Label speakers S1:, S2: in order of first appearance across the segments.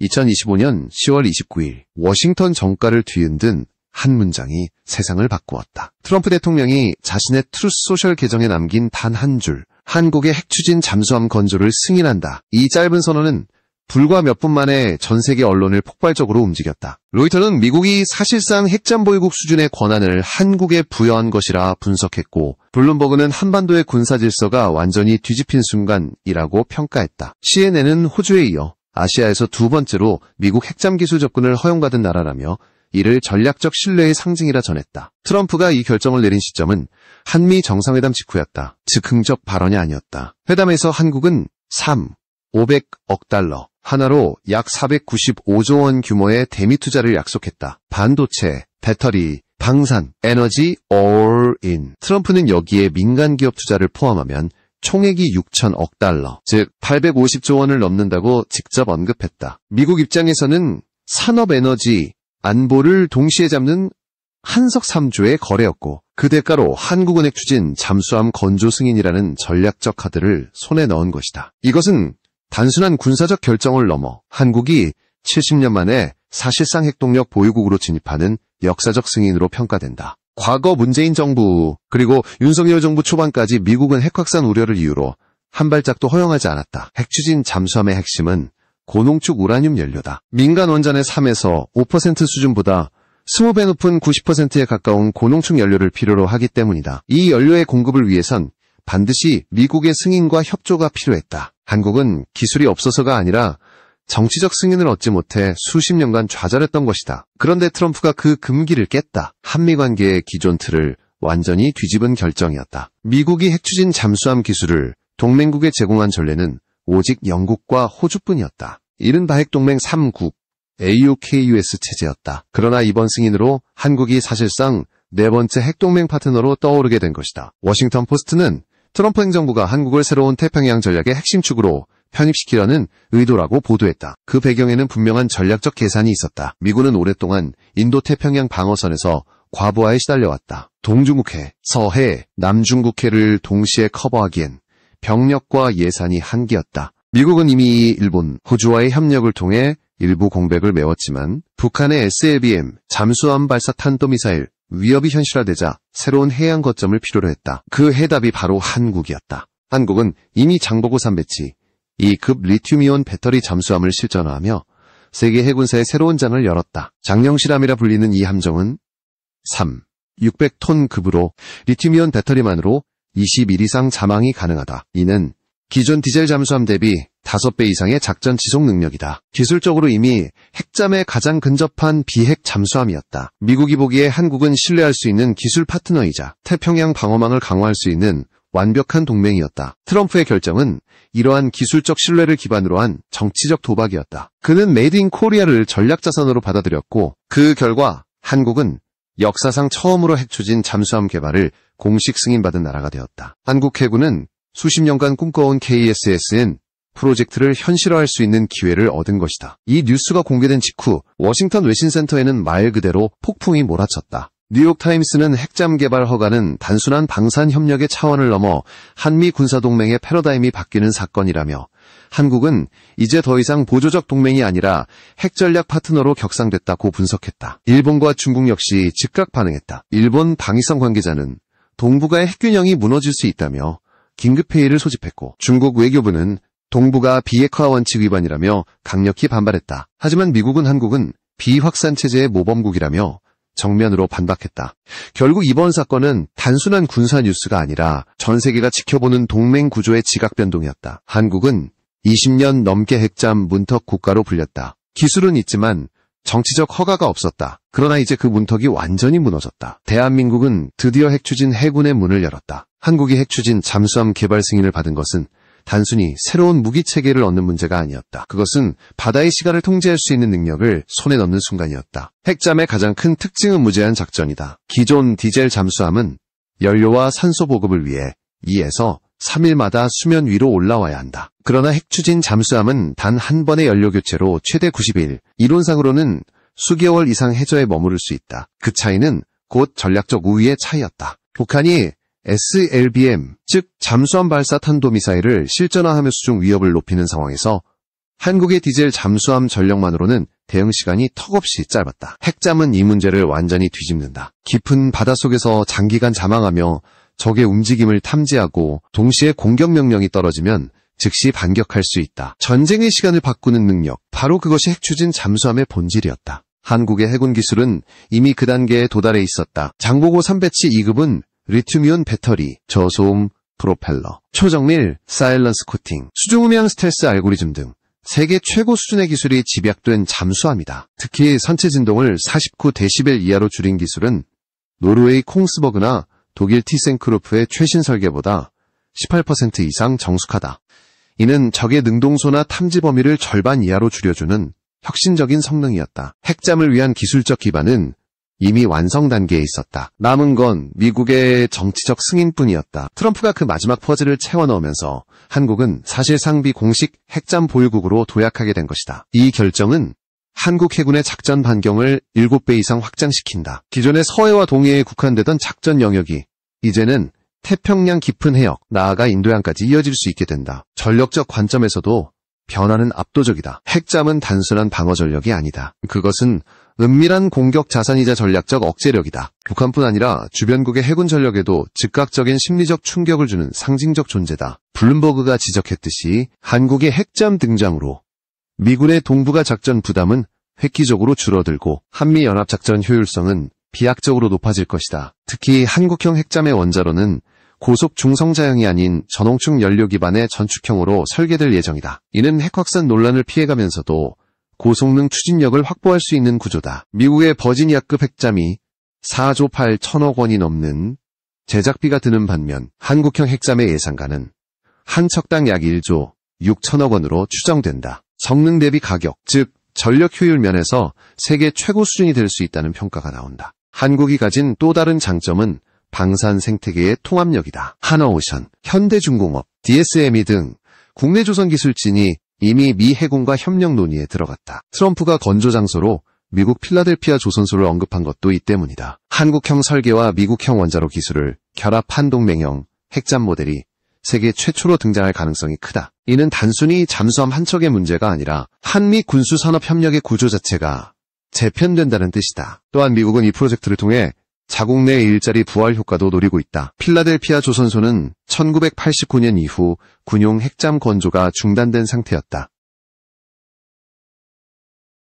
S1: 2025년 10월 29일 워싱턴 정가를 뒤흔든 한 문장이 세상을 바꾸었다. 트럼프 대통령이 자신의 트루스 소셜 계정에 남긴 단 한 줄, 한국의 핵추진 잠수함 건조를 승인한다. 이 짧은 선언은 불과 몇 분 만에 전 세계 언론을 폭발적으로 움직였다. 로이터는 미국이 사실상 핵잠보유국 수준의 권한을 한국에 부여한 것이라 분석했고, 블룸버그는 한반도의 군사 질서가 완전히 뒤집힌 순간이라고 평가했다. CNN은 호주에 이어 아시아에서 두 번째로 미국 핵잠 기술 접근을 허용받은 나라라며 이를 전략적 신뢰의 상징이라 전했다. 트럼프가 이 결정을 내린 시점은 한미 정상회담 직후였다. 즉흥적 발언이 아니었다. 회담에서 한국은 500억 달러, 하나로 약 495조 원 규모의 대미 투자를 약속했다. 반도체, 배터리, 방산, 에너지, all in. 트럼프는 여기에 민간 기업 투자를 포함하면 총액이 6천억 달러, 즉 850조 원을 넘는다고 직접 언급했다. 미국 입장에서는 산업 에너지, 안보를 동시에 잡는 한석 3조의 거래였고, 그 대가로 한국은 핵추진 잠수함 건조 승인이라는 전략적 카드를 손에 넣은 것이다. 이것은 단순한 군사적 결정을 넘어 한국이 70년 만에 사실상 핵동력 보유국으로 진입하는 역사적 승인으로 평가된다. 과거 문재인 정부 그리고 윤석열 정부 초반까지 미국은 핵 확산 우려를 이유로 한 발짝도 허용하지 않았다. 핵추진 잠수함의 핵심은 고농축 우라늄 연료다. 민간 원전의 3에서 5% 수준보다 20배 높은 90%에 가까운 고농축 연료를 필요로 하기 때문이다. 이 연료의 공급을 위해선 반드시 미국의 승인과 협조가 필요했다. 한국은 기술이 없어서가 아니라 정치적 승인을 얻지 못해 수십 년간 좌절했던 것이다. 그런데 트럼프가 그 금기를 깼다. 한미 관계의 기존 틀을 완전히 뒤집은 결정이었다. 미국이 핵추진 잠수함 기술을 동맹국에 제공한 전례는 오직 영국과 호주뿐이었다. 이른바 핵동맹 3국, AUKUS 체제였다. 그러나 이번 승인으로 한국이 사실상 네 번째 핵동맹 파트너로 떠오르게 된 것이다. 워싱턴 포스트는 트럼프 행정부가 한국을 새로운 태평양 전략의 핵심 축으로 편입시키려는 의도라고 보도했다. 그 배경에는 분명한 전략적 계산이 있었다. 미군은 오랫동안 인도태평양 방어선에서 과부하에 시달려왔다. 동중국해, 서해, 남중국해를 동시에 커버하기엔 병력과 예산이 한계였다. 미국은 이미 일본, 호주와의 협력을 통해 일부 공백을 메웠지만 북한의 SLBM, 잠수함 발사 탄도미사일 위협이 현실화되자 새로운 해양 거점을 필요로 했다. 그 해답이 바로 한국이었다. 한국은 이미 장보고 3배치, 2급 리튬이온 배터리 잠수함을 실전화하며 세계 해군사의 새로운 장을 열었다. 장령실함이라 불리는 이 함정은 600톤 급으로 리튬이온 배터리만으로 20일 이상 자망이 가능하다. 이는 기존 디젤 잠수함 대비 5배 이상의 작전 지속 능력이다. 기술적으로 이미 핵잠에 가장 근접한 비핵 잠수함이었다. 미국이 보기에 한국은 신뢰할 수 있는 기술 파트너이자 태평양 방어망을 강화할 수 있는 완벽한 동맹이었다. 트럼프의 결정은 이러한 기술적 신뢰를 기반으로 한 정치적 도박이었다. 그는 메이드 인 코리아를 전략자산으로 받아들였고, 그 결과 한국은 역사상 처음으로 핵추진 잠수함 개발을 공식 승인받은 나라가 되었다. 한국 해군은 수십 년간 꿈꿔온 KSSN 프로젝트를 현실화할 수 있는 기회를 얻은 것이다. 이 뉴스가 공개된 직후 워싱턴 외신센터에는 말 그대로 폭풍이 몰아쳤다. 뉴욕타임스는 핵잠 개발 허가는 단순한 방산 협력의 차원을 넘어 한미 군사동맹의 패러다임이 바뀌는 사건이라며 한국은 이제 더 이상 보조적 동맹이 아니라 핵전략 파트너로 격상됐다고 분석했다. 일본과 중국 역시 즉각 반응했다. 일본 방위성 관계자는 동북아의 핵균형이 무너질 수 있다며 긴급회의를 소집했고, 중국 외교부는 동북아 비핵화 원칙 위반이라며 강력히 반발했다. 하지만 미국은 한국은 비확산 체제의 모범국이라며 정면으로 반박했다. 결국 이번 사건은 단순한 군사 뉴스가 아니라 전 세계가 지켜보는 동맹 구조의 지각 변동이었다. 한국은 20년 넘게 핵잠 문턱 국가로 불렸다. 기술은 있지만 정치적 허가가 없었다. 그러나 이제 그 문턱이 완전히 무너졌다. 대한민국은 드디어 핵추진 해군의 문을 열었다. 한국이 핵추진 잠수함 개발 승인을 받은 것은 단순히 새로운 무기체계를 얻는 문제가 아니었다. 그것은 바다의 시간을 통제할 수 있는 능력을 손에 넣는 순간이었다. 핵잠의 가장 큰 특징은 무제한 작전이다. 기존 디젤 잠수함은 연료와 산소 보급을 위해 2에서 3일마다 수면 위로 올라와야 한다. 그러나 핵추진 잠수함은 단 한 번의 연료 교체로 최대 90일, 이론상으로는 수개월 이상 해저에 머무를 수 있다. 그 차이는 곧 전략적 우위의 차이였다. 북한이 SLBM, 즉 잠수함 발사 탄도미사일을 실전화하며 수중 위협을 높이는 상황에서 한국의 디젤 잠수함 전력만으로는 대응 시간이 턱없이 짧았다. 핵잠은 이 문제를 완전히 뒤집는다. 깊은 바닷속에서 장기간 잠항하며 적의 움직임을 탐지하고 동시에 공격 명령이 떨어지면 즉시 반격할 수 있다. 전쟁의 시간을 바꾸는 능력, 바로 그것이 핵추진 잠수함의 본질이었다. 한국의 해군 기술은 이미 그 단계에 도달해 있었다. 장보고 3배치 2급은 리튬이온 배터리, 저소음 프로펠러, 초정밀 사일런스 코팅, 수중음향 스텔스 알고리즘 등 세계 최고 수준의 기술이 집약된 잠수함이다. 특히 선체 진동을 49데시벨 이하로 줄인 기술은 노르웨이 콩스버그나 독일 티센크루프의 최신 설계보다 18% 이상 정숙하다. 이는 적의 능동소나 탐지 범위를 절반 이하로 줄여주는 혁신적인 성능이었다. 핵잠을 위한 기술적 기반은 이미 완성 단계에 있었다. 남은 건 미국의 정치적 승인뿐이었다. 트럼프가 그 마지막 퍼즐을 채워 넣으면서 한국은 사실상 비공식 핵잠 보유국으로 도약하게 된 것이다. 이 결정은 한국 해군의 작전 반경을 7배 이상 확장시킨다. 기존의 서해와 동해에 국한되던 작전 영역이 이제는 태평양 깊은 해역, 나아가 인도양까지 이어질 수 있게 된다. 전력적 관점에서도 변화는 압도적이다. 핵잠은 단순한 방어 전력이 아니다. 그것은 은밀한 공격 자산이자 전략적 억제력이다. 북한뿐 아니라 주변국의 해군 전력에도 즉각적인 심리적 충격을 주는 상징적 존재다. 블룸버그가 지적했듯이 한국의 핵잠 등장으로 미군의 동북아 작전 부담은 획기적으로 줄어들고 한미연합작전 효율성은 비약적으로 높아질 것이다. 특히 한국형 핵잠의 원자로는 고속 중성자형이 아닌 전홍축 연료 기반의 전축형으로 설계될 예정이다. 이는 핵 확산 논란을 피해가면서도 고성능 추진력을 확보할 수 있는 구조다. 미국의 버지니아급 핵잠이 4조 8천억 원이 넘는 제작비가 드는 반면 한국형 핵잠의 예상가는 한 척당 약 1조 6천억 원으로 추정된다. 성능 대비 가격, 즉 전력 효율 면에서 세계 최고 수준이 될 수 있다는 평가가 나온다. 한국이 가진 또 다른 장점은 방산 생태계의 통합력이다. 하나오션, 현대중공업, DSME 등 국내 조선 기술진이 이미 미 해군과 협력 논의에 들어갔다. 트럼프가 건조 장소로 미국 필라델피아 조선소를 언급한 것도 이 때문이다. 한국형 설계와 미국형 원자로 기술을 결합한 동맹형 핵잠 모델이 세계 최초로 등장할 가능성이 크다. 이는 단순히 잠수함 한 척의 문제가 아니라 한미 군수산업 협력의 구조 자체가 재편된다는 뜻이다. 또한 미국은 이 프로젝트를 통해 자국 내 일자리 부활 효과도 노리고 있다. 필라델피아 조선소는 1989년 이후 군용 핵잠 건조가 중단된 상태였다.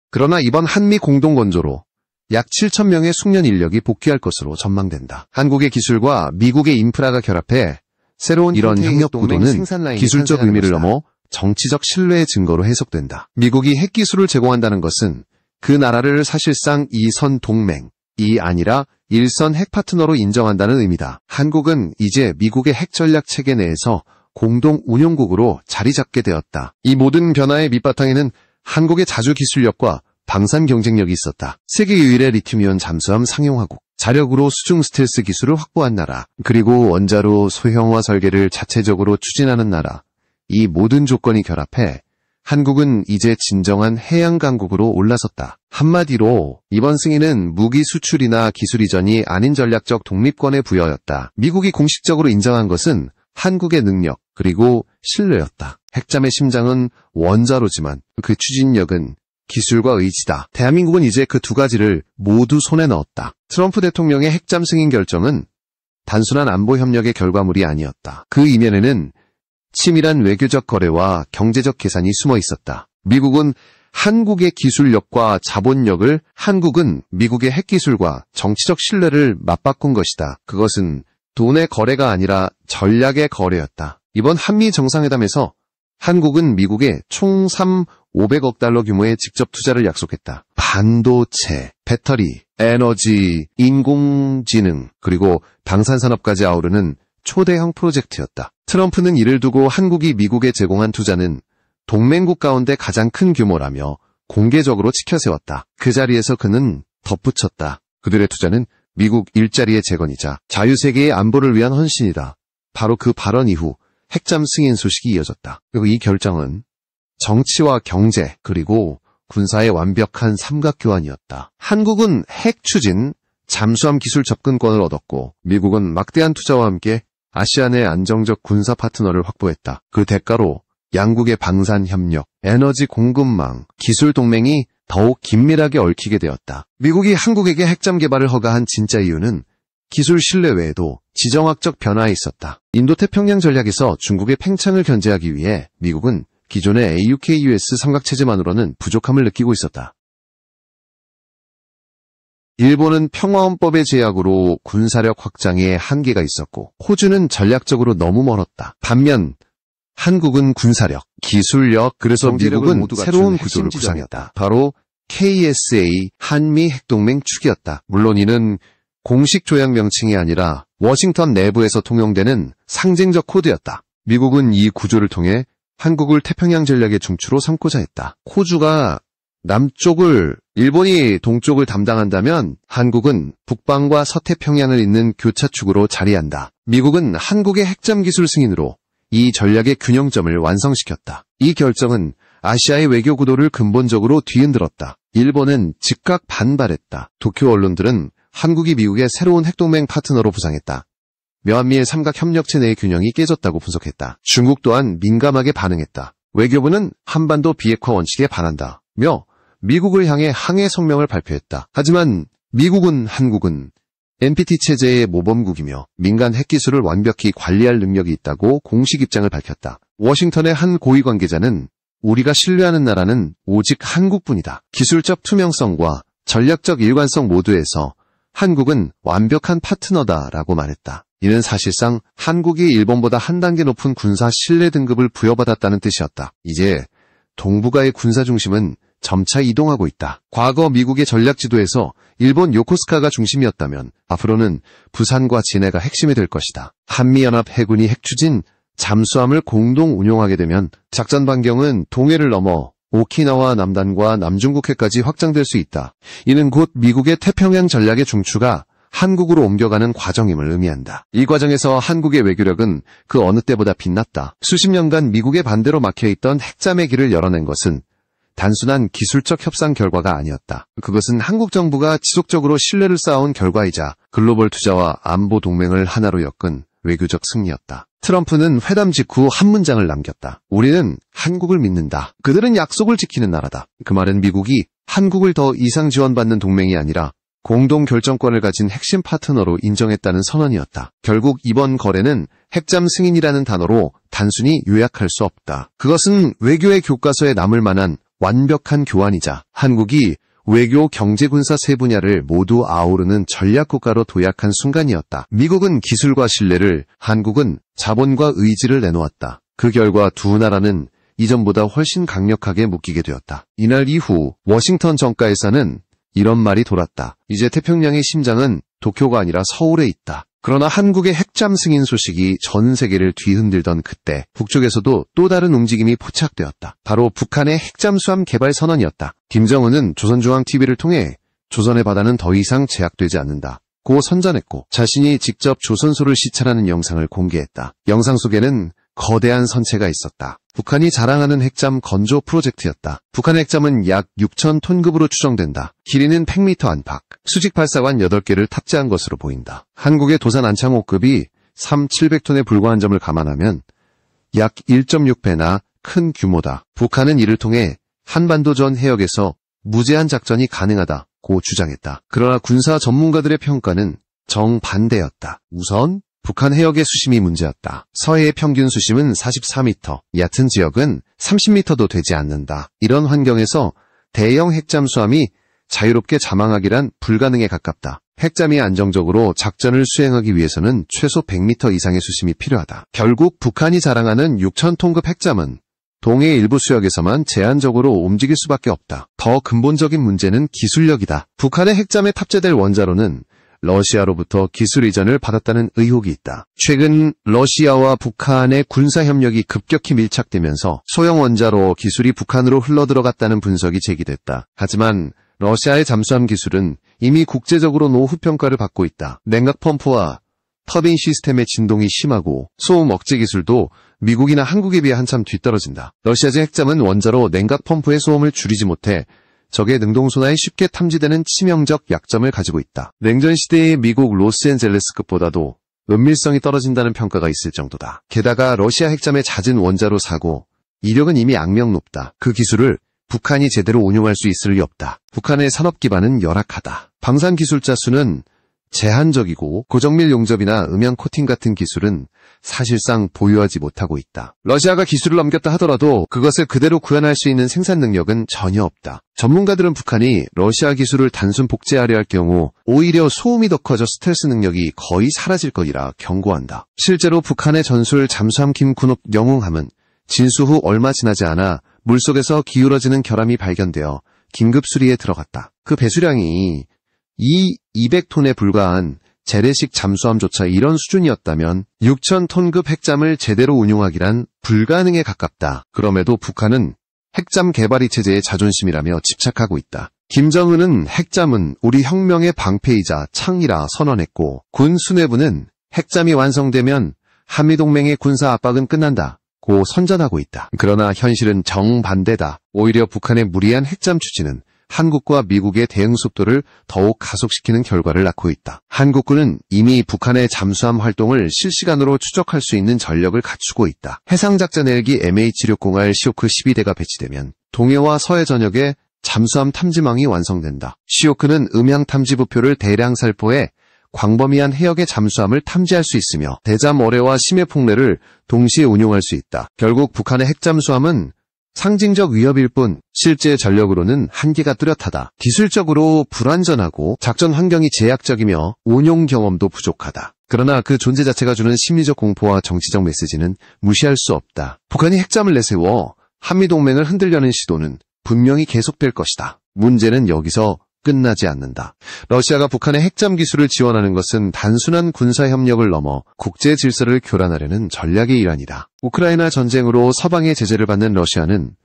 S1: 그러나 이번 한미 공동 건조로 약 7,000명의 숙련 인력이 복귀할 것으로 전망된다. 한국의 기술과 미국의 인프라가 결합해 새로운 이런 협력 구도는 기술적 의미를 넘어 정치적 신뢰의 증거로 해석된다. 미국이 핵기술을 제공한다는 것은 그 나라를 사실상 2선 동맹이 아니라 1선 핵 파트너로 인정한다는 의미다. 한국은 이제 미국의 핵 전략 체계 내에서 공동 운용국으로 자리 잡게 되었다. 이 모든 변화의 밑바탕에는 한국의 자주 기술력과 방산 경쟁력이 있었다. 세계 유일의 리튬이온 잠수함 상용화국, 자력으로 수중 스텔스 기술을 확보한 나라, 그리고 원자로 소형화 설계를 자체적으로 추진하는 나라. 이 모든 조건이 결합해 한국은 이제 진정한 해양 강국으로 올라섰다. 한마디로 이번 승인은 무기 수출이나 기술 이전이 아닌 전략적 독립권의 부여였다. 미국이 공식적으로 인정한 것은 한국의 능력 그리고 신뢰였다. 핵잠의 심장은 원자로지만 그 추진력은 기술과 의지다. 대한민국은 이제 그 두 가지를 모두 손에 넣었다. 트럼프 대통령의 핵잠 승인 결정은 단순한 안보 협력의 결과물이 아니었다. 그 이면에는 치밀한 외교적 거래와 경제적 계산이 숨어 있었다. 미국은 한국의 기술력과 자본력을, 한국은 미국의 핵기술과 정치적 신뢰를 맞바꾼 것이다. 그것은 돈의 거래가 아니라 전략의 거래였다. 이번 한미 정상회담에서 한국은 미국에 총 500억 달러 규모의 직접 투자를 약속했다. 반도체, 배터리, 에너지, 인공지능, 그리고 방산산업까지 아우르는 초대형 프로젝트였다. 트럼프는 이를 두고 한국이 미국에 제공한 투자는 동맹국 가운데 가장 큰 규모라며 공개적으로 치켜세웠다. 그 자리에서 그는 덧붙였다. 그들의 투자는 미국 일자리의 재건이자 자유세계의 안보를 위한 헌신이다. 바로 그 발언 이후 핵잠 승인 소식이 이어졌다. 그리고 이 결정은 정치와 경제 그리고 군사의 완벽한 삼각교환이었다. 한국은 핵 추진, 잠수함 기술 접근권을 얻었고 미국은 막대한 투자와 함께 아시안의 안정적 군사 파트너를 확보했다. 그 대가로 양국의 방산 협력, 에너지 공급망, 기술 동맹이 더욱 긴밀하게 얽히게 되었다. 미국이 한국에게 핵잠 개발을 허가한 진짜 이유는 기술 신뢰 외에도 지정학적 변화에 있었다. 인도태평양 전략에서 중국의 팽창을 견제하기 위해 미국은 기존의 AUKUS 삼각체제만으로는 부족함을 느끼고 있었다. 일본은 평화헌법의 제약으로 군사력 확장에 한계가 있었고 호주는 전략적으로 너무 멀었다. 반면 한국은 군사력, 기술력, 그래서 미국은 새로운 구조를 구상했다. 바로 KSA, 한미 핵동맹 축이었다. 물론 이는 공식 조약 명칭이 아니라 워싱턴 내부에서 통용되는 상징적 코드였다. 미국은 이 구조를 통해 한국을 태평양 전략의 중추로 삼고자 했다. 호주가 남쪽을, 일본이 동쪽을 담당한다면 한국은 북방과 서태평양을 잇는 교차축으로 자리한다. 미국은 한국의 핵잠 기술 승인으로 이 전략의 균형점을 완성시켰다. 이 결정은 아시아의 외교 구도를 근본적으로 뒤흔들었다. 일본은 즉각 반발했다. 도쿄 언론들은 한국이 미국의 새로운 핵동맹 파트너로 부상했다. 미한미의 삼각협력체 내의 균형이 깨졌다고 분석했다. 중국 또한 민감하게 반응했다. 외교부는 한반도 비핵화 원칙에 반한다며 미국을 향해 항해 성명을 발표했다. 하지만 미국은 한국은 NPT 체제의 모범국이며 민간 핵기술을 완벽히 관리할 능력이 있다고 공식 입장을 밝혔다. 워싱턴의 한 고위 관계자는 우리가 신뢰하는 나라는 오직 한국뿐이다. 기술적 투명성과 전략적 일관성 모두에서 한국은 완벽한 파트너다라고 말했다. 이는 사실상 한국이 일본보다 한 단계 높은 군사 신뢰 등급을 부여받았다는 뜻이었다. 이제 동북아의 군사 중심은 점차 이동하고 있다. 과거 미국의 전략 지도에서 일본 요코스카가 중심이었다면 앞으로는 부산과 진해가 핵심이 될 것이다. 한미연합 해군이 핵추진, 잠수함을 공동 운용하게 되면 작전 반경은 동해를 넘어 오키나와 남단과 남중국해까지 확장될 수 있다. 이는 곧 미국의 태평양 전략의 중추가 한국으로 옮겨가는 과정임을 의미한다. 이 과정에서 한국의 외교력은 그 어느 때보다 빛났다. 수십 년간 미국의 반대로 막혀있던 핵잠의 길을 열어낸 것은 단순한 기술적 협상 결과가 아니었다. 그것은 한국 정부가 지속적으로 신뢰를 쌓아온 결과이자 글로벌 투자와 안보 동맹을 하나로 엮은 외교적 승리였다. 트럼프는 회담 직후 한 문장을 남겼다. 우리는 한국을 믿는다. 그들은 약속을 지키는 나라다. 그 말은 미국이 한국을 더 이상 지원받는 동맹이 아니라 공동 결정권을 가진 핵심 파트너로 인정했다는 선언이었다. 결국 이번 거래는 핵잠 승인이라는 단어로 단순히 요약할 수 없다. 그것은 외교의 교과서에 남을 만한 완벽한 교환이자 한국이 외교, 경제, 군사 세 분야를 모두 아우르는 전략국가로 도약한 순간이었다. 미국은 기술과 신뢰를, 한국은 자본과 의지를 내놓았다. 그 결과 두 나라는 이전보다 훨씬 강력하게 묶이게 되었다. 이날 이후 워싱턴 정가에서는 이런 말이 돌았다. 이제 태평양의 심장은 도쿄가 아니라 서울에 있다. 그러나 한국의 핵잠 승인 소식이 전 세계를 뒤흔들던 그때 북쪽에서도 또 다른 움직임이 포착되었다. 바로 북한의 핵잠수함 개발 선언이었다. 김정은은 조선중앙TV를 통해 조선의 바다는 더 이상 제약되지 않는다 고 선전했고 자신이 직접 조선소를 시찰하는 영상을 공개했다. 영상 속에는 거대한 선체가 있었다. 북한이 자랑하는 핵잠 건조 프로젝트였다. 북한 핵잠은 약 6,000톤급으로 추정된다. 길이는 100m 안팎, 수직 발사관 8개를 탑재한 것으로 보인다. 한국의 도산 안창호급이 3,700톤에 불과한 점을 감안하면 약 1.6배나 큰 규모다. 북한은 이를 통해 한반도 전 해역에서 무제한 작전이 가능하다고 주장했다. 그러나 군사 전문가들의 평가는 정반대였다. 우선 북한 해역의 수심이 문제였다. 서해의 평균 수심은 44m, 얕은 지역은 30m도 되지 않는다. 이런 환경에서 대형 핵잠수함이 자유롭게 자망하기란 불가능에 가깝다. 핵잠이 안정적으로 작전을 수행하기 위해서는 최소 100m 이상의 수심이 필요하다. 결국 북한이 자랑하는 6,000톤급 핵잠은 동해 일부 수역에서만 제한적으로 움직일 수밖에 없다. 더 근본적인 문제는 기술력이다. 북한의 핵잠에 탑재될 원자로는 러시아로부터 기술 이전을 받았다는 의혹이 있다. 최근 러시아와 북한의 군사협력이 급격히 밀착되면서 소형 원자로 기술이 북한으로 흘러들어갔다는 분석이 제기됐다. 하지만 러시아의 잠수함 기술은 이미 국제적으로 노후평가를 받고 있다. 냉각펌프와 터빈 시스템의 진동이 심하고 소음 억제 기술도 미국이나 한국에 비해 한참 뒤떨어진다. 러시아제 핵잠은 원자로 냉각펌프의 소음을 줄이지 못해 적의 능동소나에 쉽게 탐지되는 치명적 약점을 가지고 있다. 냉전 시대의 미국 로스앤젤레스급보다도 은밀성이 떨어진다는 평가가 있을 정도다. 게다가 러시아 핵잠의 잦은 원자로 사고, 이력은 이미 악명 높다. 그 기술을 북한이 제대로 운용할 수 있을 리 없다. 북한의 산업 기반은 열악하다. 방산 기술자 수는 제한적이고 고정밀 용접이나 음향 코팅 같은 기술은 사실상 보유하지 못하고 있다. 러시아가 기술을 넘겼다 하더라도 그것을 그대로 구현할 수 있는 생산 능력은 전혀 없다. 전문가들은 북한이 러시아 기술을 단순 복제하려 할 경우 오히려 소음이 더 커져 스텔스 능력이 거의 사라질 것이라 경고한다. 실제로 북한의 전술 잠수함 김쿠녹 영웅함은 진수 후 얼마 지나지 않아 물속에서 기울어지는 결함이 발견되어 긴급 수리에 들어갔다. 그 배수량이 200톤에 불과한 재래식 잠수함조차 이런 수준이었다면 6,000톤급 핵잠을 제대로 운용하기란 불가능에 가깝다. 그럼에도 북한은 핵잠 개발이 체제의 자존심이라며 집착하고 있다. 김정은은 핵잠은 우리 혁명의 방패이자 창이라 선언했고 군 수뇌부는 핵잠이 완성되면 한미동맹의 군사 압박은 끝난다. 고 선전하고 있다. 그러나 현실은 정반대다. 오히려 북한의 무리한 핵잠 추진은 한국과 미국의 대응 속도를 더욱 가속시키는 결과를 낳고 있다. 한국군은 이미 북한의 잠수함 활동을 실시간으로 추적할 수 있는 전력을 갖추고 있다. 해상작전 헬기 MH-60R 시오크 12대가 배치되면 동해와 서해 전역에 잠수함 탐지망이 완성된다. 시오크는 음향 탐지 부표를 대량 살포해 광범위한 해역의 잠수함을 탐지할 수 있으며 대잠 어뢰와 심해 폭래를 동시에 운용할 수 있다. 결국 북한의 핵잠수함은 상징적 위협일 뿐 실제 전력으로는 한계가 뚜렷하다. 기술적으로 불완전하고 작전 환경이 제약적이며 운용 경험도 부족하다. 그러나 그 존재 자체가 주는 심리적 공포와 정치적 메시지는 무시할 수 없다. 북한이 핵잠을 내세워 한미동맹을 흔들려는 시도는 분명히 계속될 것이다. 문제는 여기서 끝나지 않는다. 러시아가 북한의 핵잠 기술을 지원하는 것은 단순한 군사협력을 넘어 국제 질서를 교란하려는 전략의 일환이다. 우크라이나 전쟁으로 서방의 제재를 받는 러시아는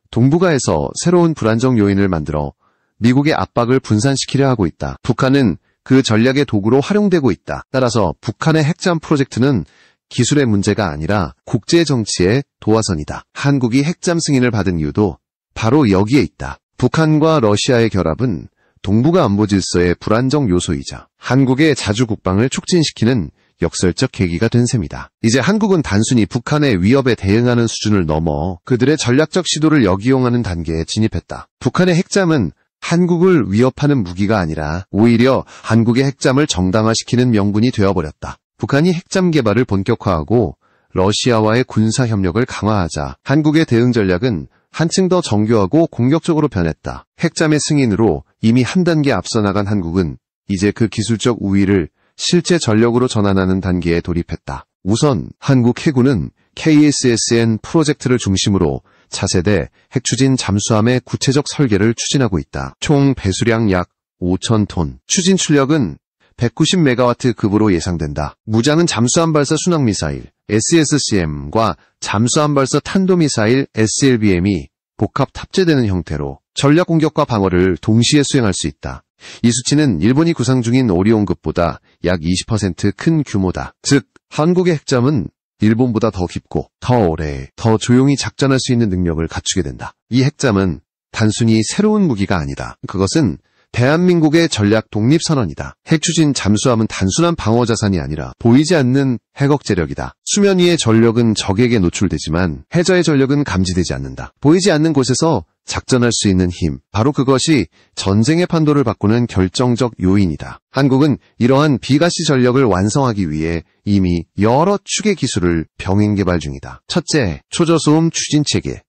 S1: 동북아에서 새로운 불안정 요인을 만들어 미국의 압박을 분산시키려 하고 있다. 북한은 그 전략의 도구로 활용되고 있다. 따라서 북한의 핵잠 프로젝트는 기술의 문제가 아니라 국제 정치의 도화선이다. 한국이 핵잠 승인을 받은 이유도 바로 여기에 있다. 북한과 러시아의 결합은 동북아 안보 질서의 불안정 요소이자 한국의 자주 국방을 촉진시키는 역설적 계기가 된 셈이다. 이제 한국은 단순히 북한의 위협에 대응하는 수준을 넘어 그들의 전략적 시도를 역이용하는 단계에 진입했다. 북한의 핵잠은 한국을 위협하는 무기가 아니라 오히려 한국의 핵잠을 정당화시키는 명분이 되어버렸다. 북한이 핵잠 개발을 본격화하고 러시아와의 군사협력을 강화하자 한국의 대응 전략은 한층 더 정교하고 공격적으로 변했다. 핵잠의 승인으로 이미 한 단계 앞서 나간 한국은 이제 그 기술적 우위를 실제 전력으로 전환하는 단계에 돌입했다. 우선 한국 해군은 KSSN 프로젝트를 중심으로 차세대 핵추진 잠수함의 구체적 설계를 추진하고 있다. 총 배수량 약 5,000톤, 추진 출력은 190메가와트 급으로 예상된다. 무장은 잠수함 발사 순항미사일 SSCM과 잠수함 발사 탄도미사일 SLBM이 복합 탑재되는 형태로 전략 공격과 방어를 동시에 수행할 수 있다. 이 수치는 일본이 구상 중인 오리온급보다 약 20% 큰 규모다. 즉, 한국의 핵잠은 일본보다 더 깊고 더 오래, 더 조용히 작전할 수 있는 능력을 갖추게 된다. 이 핵잠은 단순히 새로운 무기가 아니다. 그것은 대한민국의 전략 독립선언이다. 핵추진 잠수함은 단순한 방어자산이 아니라 보이지 않는 핵억제력이다. 수면 위의 전력은 적에게 노출되지만 해저의 전력은 감지되지 않는다. 보이지 않는 곳에서 작전할 수 있는 힘, 바로 그것이 전쟁의 판도를 바꾸는 결정적 요인이다. 한국은 이러한 비가시 전력을 완성하기 위해 이미 여러 축의 기술을 병행 개발 중이다. 첫째, 초저소음 추진체계.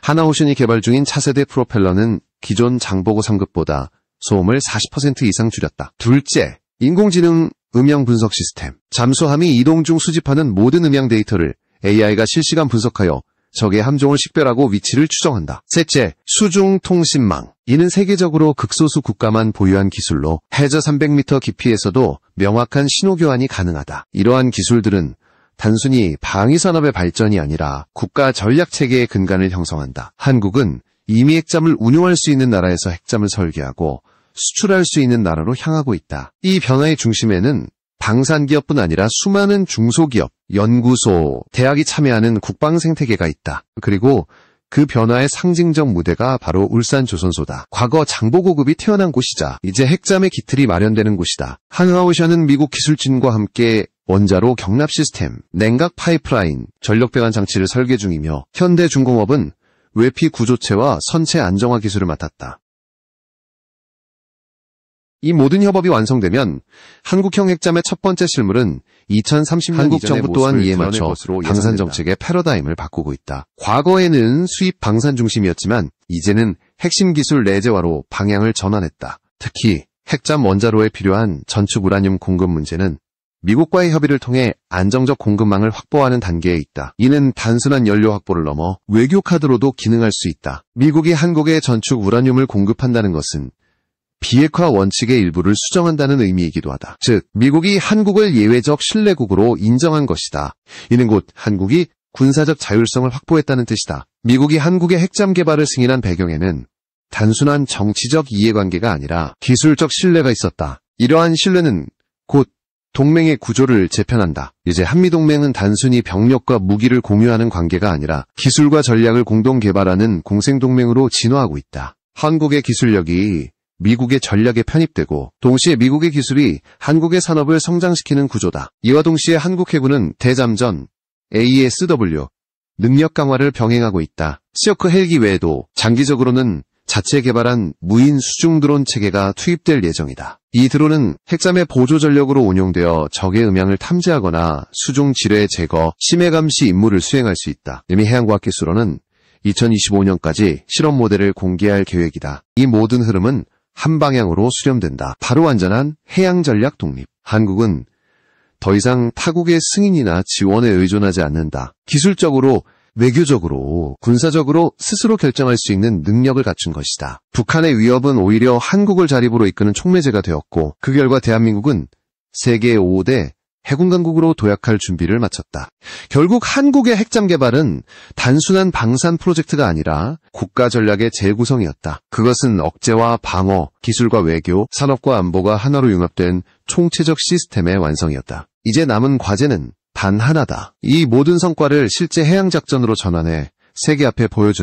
S1: 하나오션이 개발 중인 차세대 프로펠러는 기존 장보고 3급보다 소음을 40% 이상 줄였다. 둘째, 인공지능 음향 분석 시스템. 잠수함이 이동 중 수집하는 모든 음향 데이터를 AI가 실시간 분석하여 적의 함정을 식별하고 위치를 추정한다. 셋째, 수중통신망. 이는 세계적으로 극소수 국가만 보유한 기술로 해저 300m 깊이에서도 명확한 신호 교환이 가능하다. 이러한 기술들은 단순히 방위산업의 발전이 아니라 국가 전략체계의 근간을 형성한다. 한국은 이미 핵잠을 운용할 수 있는 나라에서 핵잠을 설계하고 수출할 수 있는 나라로 향하고 있다. 이 변화의 중심에는 방산기업뿐 아니라 수많은 중소기업, 연구소, 대학이 참여하는 국방 생태계가 있다. 그리고 그 변화의 상징적 무대가 바로 울산조선소다. 과거 장보고급이 태어난 곳이자 이제 핵잠의 기틀이 마련되는 곳이다. 한화오션은 미국 기술진과 함께 원자로 경납 시스템, 냉각 파이프라인, 전력 배관 장치를 설계 중이며 현대중공업은 외피 구조체와 선체 안정화 기술을 맡았다. 이 모든 협업이 완성되면 한국형 핵잠의 첫 번째 실물은 2030년 한국 정부 또한 이에 맞춰 방산 정책의 패러다임을 바꾸고 있다. 과거에는 수입 방산 중심이었지만 이제는 핵심 기술 내재화로 방향을 전환했다. 특히 핵잠 원자로에 필요한 전축 우라늄 공급 문제는 미국과의 협의를 통해 안정적 공급망을 확보하는 단계에 있다. 이는 단순한 연료 확보를 넘어 외교 카드로도 기능할 수 있다. 미국이 한국에 전축 우라늄을 공급한다는 것은 비핵화 원칙의 일부를 수정한다는 의미이기도 하다. 즉, 미국이 한국을 예외적 신뢰국으로 인정한 것이다. 이는 곧 한국이 군사적 자율성을 확보했다는 뜻이다. 미국이 한국의 핵잠 개발을 승인한 배경에는 단순한 정치적 이해관계가 아니라 기술적 신뢰가 있었다. 이러한 신뢰는 곧 동맹의 구조를 재편한다. 이제 한미동맹은 단순히 병력과 무기를 공유하는 관계가 아니라 기술과 전략을 공동 개발하는 공생동맹으로 진화하고 있다. 한국의 기술력이 미국의 전략에 편입되고 동시에 미국의 기술이 한국의 산업을 성장시키는 구조다. 이와 동시에 한국 해군은 대잠전, AESW, 능력 강화를 병행하고 있다. 시어크 헬기 외에도 장기적으로는 자체 개발한 무인 수중 드론 체계가 투입될 예정이다. 이 드론은 핵잠의 보조 전력으로 운용되어 적의 음향을 탐지하거나 수중 지뢰 제거, 심해 감시 임무를 수행할 수 있다. 이미 해양과학기술원은 2025년까지 실험 모델을 공개할 계획이다. 이 모든 흐름은 한 방향으로 수렴된다. 바로 완전한 해양 전략 독립. 한국은 더 이상 타국의 승인이나 지원에 의존하지 않는다. 기술적으로, 외교적으로, 군사적으로 스스로 결정할 수 있는 능력을 갖춘 것이다. 북한의 위협은 오히려 한국을 자립으로 이끄는 촉매제가 되었고 그 결과 대한민국은 세계 5대 해군 강국으로 도약할 준비를 마쳤다. 결국 한국의 핵잠 개발은 단순한 방산 프로젝트가 아니라 국가 전략의 재구성이었다. 그것은 억제와 방어, 기술과 외교, 산업과 안보가 하나로 융합된 총체적 시스템의 완성이었다. 이제 남은 과제는 단 하나다. 이 모든 성과를 실제 해양작전으로 전환해 세계 앞에 보여주는